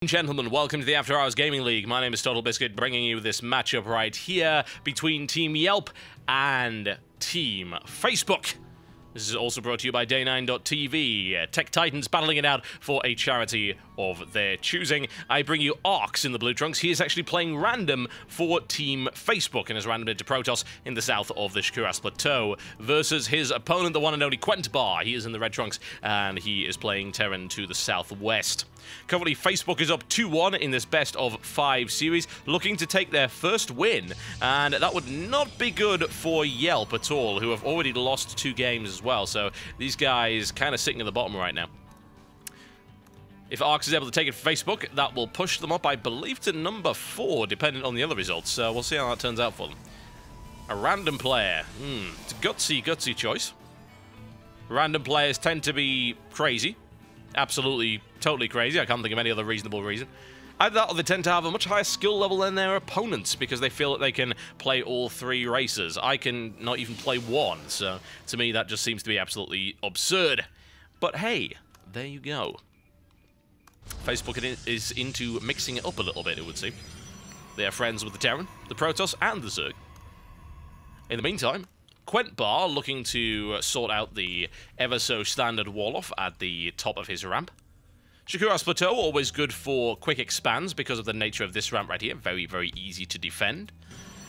Gentlemen, welcome to the After Hours Gaming League. My name is Totalbiscuit, bringing you this matchup right here between Team Yelp and Team Facebook. This is also brought to you by Day9.tv. Tech Titans battling it out for a charity of their choosing. I bring you Arx in the blue trunks. He is actually playing random for Team Facebook and has randomed into Protoss in the south of the Shkuras Plateau versus his opponent, the one and only Quentbar. He is in the red trunks and he is playing Terran to the southwest. Currently, Facebook is up 2-1 in this best of 5 series, looking to take their first win, and that would not be good for Yelp at all, who have already lost 2 games as well, so these guys kind of sitting at the bottom right now. If Arx is able to take it for Facebook, that will push them up, I believe, to number 4, depending on the other results, so we'll see how that turns out for them. A random player. It's a gutsy choice. Random players tend to be crazy. Absolutely, totally crazy. I can't think of any other reasonable reason. Either that or they tend to have a much higher skill level than their opponents because they feel that they can play all 3 races. I can not even play 1, so to me that just seems to be absolutely absurd. But hey, there you go. Facebook is into mixing it up a little bit, it would seem. They are friends with the Terran, the Protoss, and the Zerg. In the meantime, Quentbar looking to sort out the ever-so-standard wall-off at the top of his ramp. Shkuras Plateau, always good for quick expands because of the nature of this ramp right here. Very, very easy to defend.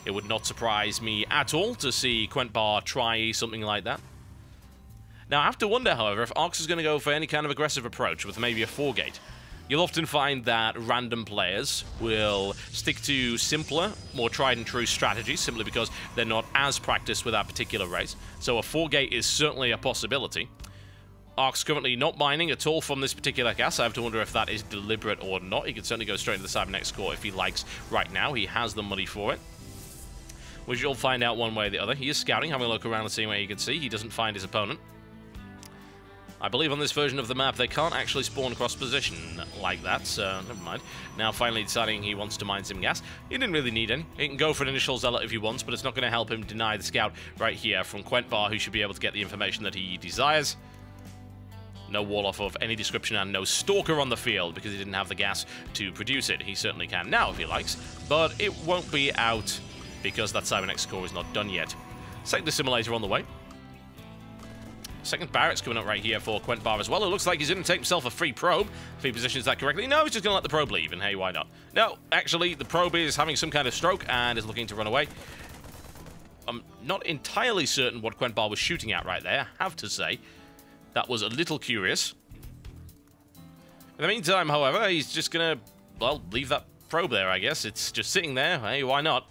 It would not surprise me at all to see Quentbar try something like that. Now, I have to wonder, however, if Arx is going to go for any kind of aggressive approach with maybe a 4-gate. You'll often find that random players will stick to simpler, more tried-and-true strategies simply because they're not as practiced with that particular race. So a 4-gate is certainly a possibility. Arx currently not mining at all from this particular gas. I have to wonder if that is deliberate or not. He could certainly go straight to the cybernetic score if he likes right now. He has the money for it. Which you'll find out one way or the other. He is scouting, having a look around and seeing where he can see. He doesn't find his opponent. I believe on this version of the map, they can't actually spawn cross-position like that, so never mind. Now finally deciding he wants to mine some gas. He didn't really need any. He can go for an initial zealot if he wants, but it's not going to help him deny the scout right here from Quentbar, who should be able to get the information that he desires. No wall-off of any description and no stalker on the field because he didn't have the gas to produce it. He certainly can now if he likes, but it won't be out because that cybernetic score is not done yet. Second simulator on the way. Second barracks coming up right here for Quentbar as well. It looks like he's going to take himself a free probe, if he positions that correctly. No, he's just going to let the probe leave, and hey, why not? No, actually, the probe is having some kind of stroke and is looking to run away. I'm not entirely certain what Quentbar was shooting at right there, I have to say. That was a little curious. In the meantime, however, he's just going to, well, leave that probe there, I guess. It's just sitting there. Hey, why not?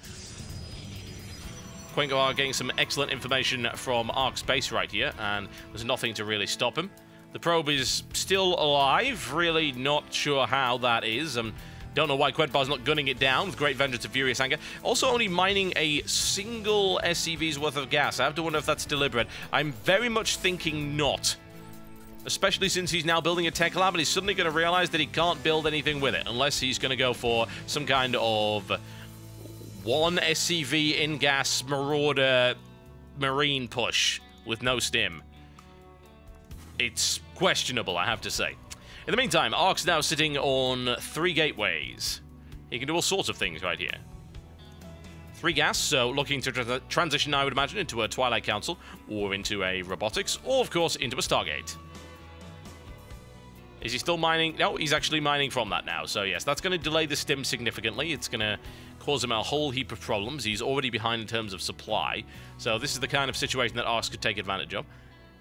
Quentbar getting some excellent information from Arx base right here, and there's nothing to really stop him. The probe is still alive, really not sure how that is. Don't know why Quentbar's not gunning it down with great vengeance and furious anger. Also only mining a single SCV's worth of gas. I have to wonder if that's deliberate. I'm very much thinking not. Especially since he's now building a tech lab and he's suddenly going to realize that he can't build anything with it unless he's going to go for some kind of 1 SCV in-gas marauder marine push with no stim. It's questionable, I have to say. In the meantime, Arx now sitting on 3 gateways. He can do all sorts of things right here. 3 gas, so looking to transition, I would imagine, into a Twilight Council, or into a robotics, or of course into a Stargate. Is he still mining? No, he's actually mining from that now. So yes, that's going to delay the stim significantly. It's going to cause him a whole heap of problems. He's already behind in terms of supply. So this is the kind of situation that Arx could take advantage of.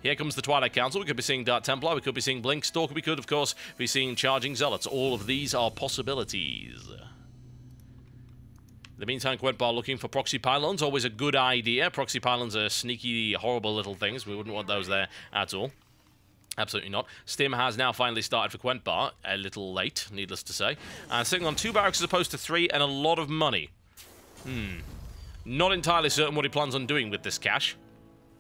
Here comes the Twilight Council. We could be seeing Dark Templar. We could be seeing Blink Stalker. We could, of course, be seeing Charging Zealots. All of these are possibilities. In the meantime, Quentbar looking for proxy pylons. Always a good idea. Proxy pylons are sneaky, horrible little things. We wouldn't want those there at all. Absolutely not. Stim has now finally started for Quentbar. A little late, needless to say. And sitting on 2 barracks as opposed to 3 and a lot of money. Not entirely certain what he plans on doing with this cash.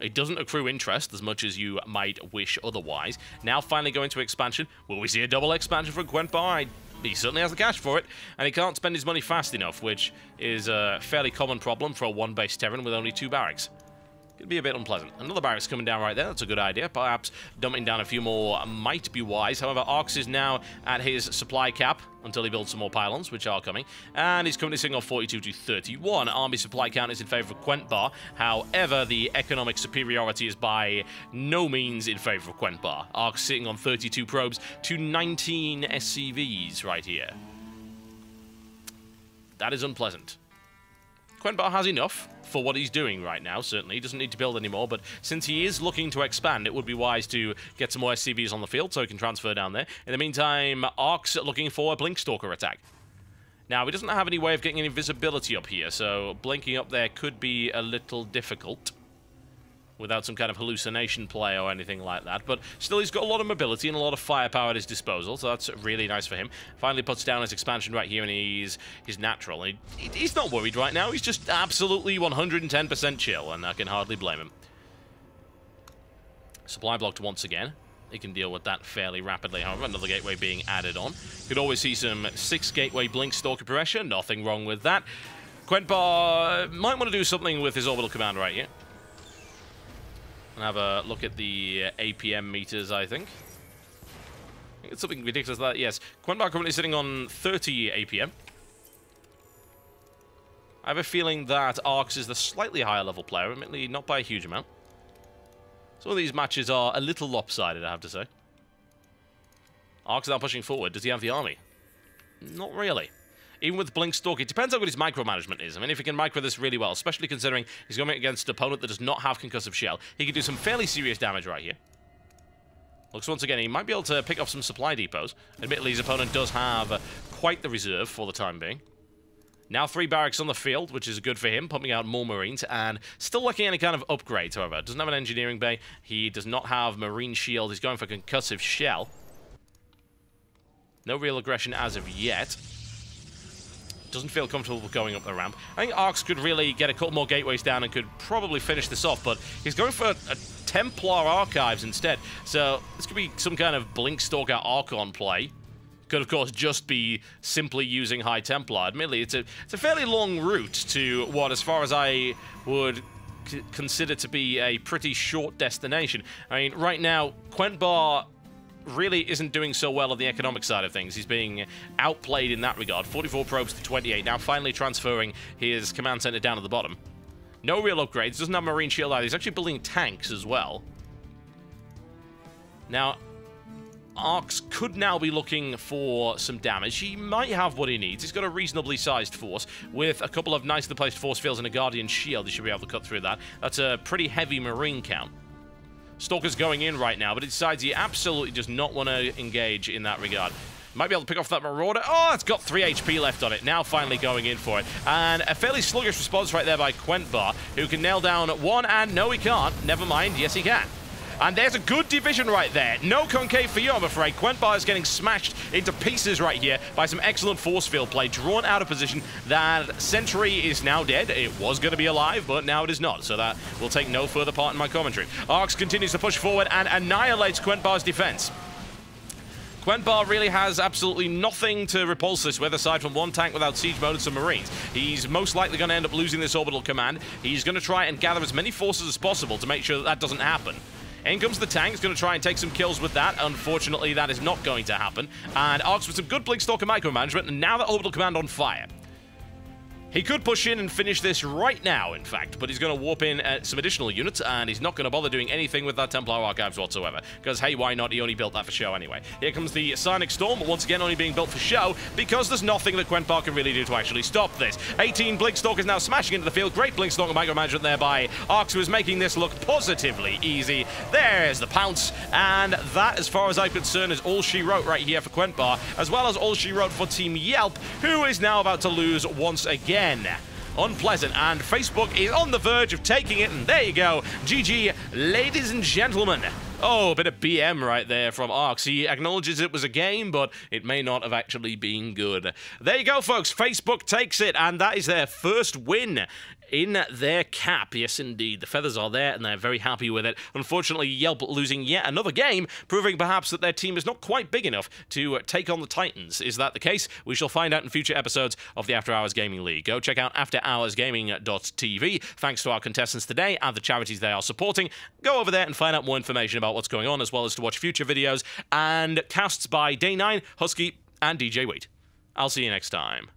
It doesn't accrue interest as much as you might wish otherwise. Now finally going to expansion. Will we see a double expansion from Quentbar? He certainly has the cash for it, and he can't spend his money fast enough, which is a fairly common problem for a 1-base Terran with only 2 barracks. Could be a bit unpleasant. Another barracks coming down right there. That's a good idea. Perhaps dumping down a few more might be wise. However, Arx is now at his supply cap until he builds some more pylons, which are coming. And he's currently sitting on 42 to 31. Army supply count is in favor of Quentbar. However, the economic superiority is by no means in favor of Quentbar. Arx sitting on 32 probes to 19 SCVs right here. That is unpleasant. Quentbar has enough for what he's doing right now, certainly. He doesn't need to build anymore, but since he is looking to expand, it would be wise to get some more SCVs on the field so he can transfer down there. In the meantime, Arx looking for a Blinkstalker attack. Now, he doesn't have any way of getting any visibility up here, so blinking up there could be a little difficult without some kind of hallucination play or anything like that. But still, he's got a lot of mobility and a lot of firepower at his disposal, so that's really nice for him. Finally puts down his expansion right here, and he's natural. And he's not worried right now. He's just absolutely 110% chill, and I can hardly blame him. Supply blocked once again. He can deal with that fairly rapidly. However, another gateway being added on. Could always see some 6 gateway Blinkstalker pressure. Nothing wrong with that. Quentbar might want to do something with his orbital command right here. And have a look at the APM meters, I think. It's something ridiculous like that. Yes, Quentbar currently sitting on 30 APM. I have a feeling that Arx is the slightly higher level player, admittedly not by a huge amount. Some of these matches are a little lopsided, I have to say. Arx now pushing forward. Does he have the army? Not really. Even with Blinkstalker, it depends on what his micromanagement is. I mean, if he can micro this really well, especially considering he's going against an opponent that does not have concussive shell, he can do some fairly serious damage right here. Looks once again, he might be able to pick off some supply depots. Admittedly, his opponent does have quite the reserve for the time being. Now 3 barracks on the field, which is good for him, pumping out more Marines, and still lacking any kind of upgrades, however. Doesn't have an engineering bay. He does not have Marine shield. He's going for concussive shell. No real aggression as of yet. Doesn't feel comfortable going up the ramp. I think Arx could really get a couple more gateways down and could probably finish this off, but he's going for a Templar Archives instead. So this could be some kind of Blinkstalker Archon play. Could, of course, just be simply using High Templar. Admittedly, it's a fairly long route to what, as far as I would consider to be a pretty short destination. I mean, right now, Quentbar really isn't doing so well on the economic side of things. He's being outplayed in that regard. 44 probes to 28. Now finally transferring his command center down at the bottom. No real upgrades. Doesn't have Marine shield either. He's actually building tanks as well. Now, Arx could now be looking for some damage. He might have what he needs. He's got a reasonably sized force with a couple of nicely placed force fields and a Guardian shield. He should be able to cut through that. That's a pretty heavy Marine count. Stalker's going in right now, but he decides he absolutely does not want to engage in that regard. Might be able to pick off that Marauder. Oh, it's got 3 HP left on it. Now finally going in for it. And a fairly sluggish response right there by Quentbar, who can nail down 1, and no, he can't. Never mind. Yes, he can. And there's a good division right there. No concave for you, I'm afraid. Quentbar is getting smashed into pieces right here by some excellent force field play. Drawn out of position. That sentry is now dead. It was going to be alive, but now it is not. So that will take no further part in my commentary. Arx continues to push forward and annihilates Quentbar's defense. Quentbar really has absolutely nothing to repulse this with aside from 1 tank without siege mode and some Marines. He's most likely going to end up losing this orbital command. He's going to try and gather as many forces as possible to make sure that that doesn't happen. In comes the tank. He's going to try and take some kills with that. Unfortunately, that is not going to happen. And Arx with some good Blinkstalker micromanagement, and now the orbital command on fire. He could push in and finish this right now, in fact, but he's going to warp in some additional units, and he's not going to bother doing anything with that Templar Archives whatsoever, because, hey, why not? He only built that for show anyway. Here comes the Psionic Storm, once again only being built for show, because there's nothing that Quentbar can really do to actually stop this. 18 Blinkstalkers now smashing into the field. Great Blinkstalker micromanagement there by Arx, who is making this look positively easy. There's the pounce, and that, as far as I'm concerned, is all she wrote right here for Quentbar, as well as all she wrote for Team Yelp, who is now about to lose once again. Unpleasant, and Facebook is on the verge of taking it, and there you go. GG, ladies and gentlemen. Oh, a bit of BM right there from Arx. He acknowledges it was a game, but it may not have actually been good. There you go, folks. Facebook takes it, and that is their first win in their cap. Yes, indeed. The feathers are there, and they're very happy with it. Unfortunately, Yelp losing yet another game, proving perhaps that their team is not quite big enough to take on the Titans. Is that the case? We shall find out in future episodes of the After Hours Gaming League. Go check out afterhoursgaming.tv. Thanks to our contestants today and the charities they are supporting. Go over there and find out more information about what's going on, as well as to watch future videos and casts by Day9, Husky, and DJ Wheat. I'll see you next time.